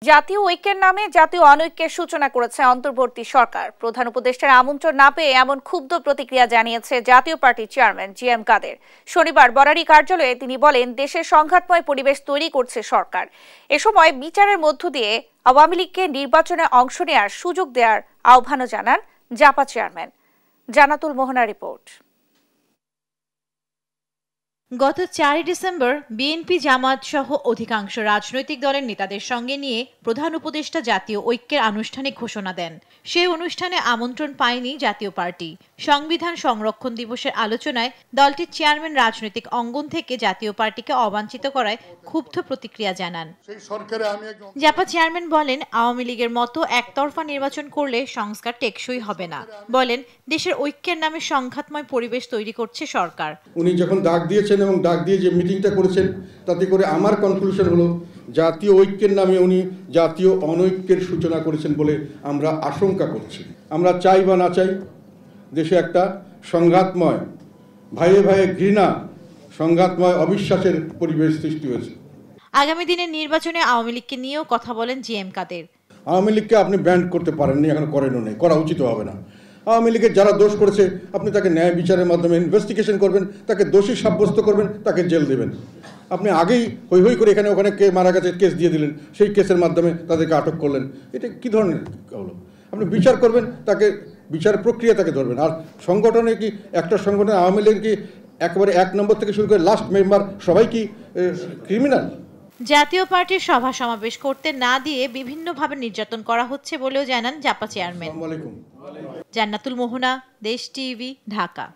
জাতীয় ঐক্যের নামে জাতীয় অনৈক্যের সূচনা করেছে অন্তর্বর্তী সরকার। প্রধান উপদেষ্টার আমন্ত্রণ না পেয়ে এমন ক্ষুব্ধ প্রতিক্রিয়া জানিয়েছে জাতীয় পার্টির চেয়ারম্যান জি.এম. কাদের। শনিবার বরারি কার্যালয়ে তিনি বলেন, দেশের সংঘাতময় পরিবেশ তৈরি করছে সরকার। এ সময় বিচারের মধ্য দিয়ে আওয়ামী লীগকে নির্বাচনে অংশ নেওয়ার সুযোগ দেওয়ার আহ্বানও জানান জাপা চেয়ারম্যান। জান্নাতুল মোহনা রিপোর্ট। গত ৪ ডিসেম্বর বিএনপি জামায়াত সহ অধিকাংশ রাজনৈতিক দলের নেতাদের সঙ্গে নিয়ে প্রধান উপদেষ্টা জাতীয় ঐক্যের আনুষ্ঠানিক ঘোষণা দেন। সেই অনুষ্ঠানে আমন্ত্রণ পায়নি জাতীয় পার্টি। সংবিধান সংরক্ষণ দিবসের আলোচনায় দলটির চেয়ারম্যান রাজনৈতিক অঙ্গন থেকে জাতীয় পার্টিকে অবাঞ্ছিত করায় ক্ষুব্ধ প্রতিক্রিয়া জানান। জাপা চেয়ারম্যান বলেন, আওয়ামী লীগের মতো একতরফা নির্বাচন করলে সংস্কার টেকসই হবে না। বলেন, দেশের ঐক্যের নামে সংঘাতময় পরিবেশ তৈরি করছে সরকার। উনি যখন ডাক দিয়েছেন এবং ডাক দিয়ে যে মিটিংটা করেছেন, তাতে করে আমার কনক্লুশন হলো জাতীয় ঐক্যের নামে উনি জাতীয় অনৈক্যের সূচনা করেছেন বলে আমরা আশঙ্কা করছি। আমরা চাই বা না চাই, দেশে একটা সংঘাতময়, ভাইয়ে ভাইয়ে ঘৃণা, সংঘাতময় অবিশ্বাসের পরিবেশ সৃষ্টি হয়েছে। আগামী দিনের নির্বাচনে আওয়ামী লীগকে নিয়েও কথা বলেন জি.এম. কাদের। আওয়ামী লীগকে আপনি ব্যান্ড করতে পারেননি, এখন করেনও নেই, করা উচিত হবে না। আওয়ামী লীগের যারা দোষ করেছে আপনি তাকে ন্যায় বিচারের মাধ্যমে ইনভেস্টিগেশন করবেন, তাকে দোষী সাব্যস্ত করবেন, তাকে জেল দেবেন। আপনি আগেই হই হই করে এখানে ওখানে কে মারা গেছে কেস দিয়ে দিলেন, সেই কেসের মাধ্যমে তাদেরকে আটক করলেন। এটা কী ধরনের হলো? আপনি বিচার করবেন, তাকে বিচার প্রক্রিয়া তাকে ধরবেন। আর সংগঠনে কি একটা সংগঠনে আওয়ামী লীগ কি একেবারে ১ নম্বর থেকে শুরু করে লাস্ট মেম্বার সবাই কি ক্রিমিনাল? জাতীয় পার্টির সভা সমাবেশ করতে না দিয়ে বিভিন্নভাবে নির্যাতন করা হচ্ছে বলেও জানান জাপা চেয়ারম্যান। আসসালামু আলাইকুম। জান্নাতুল মোহনা, দেশ টিভি, ঢাকা।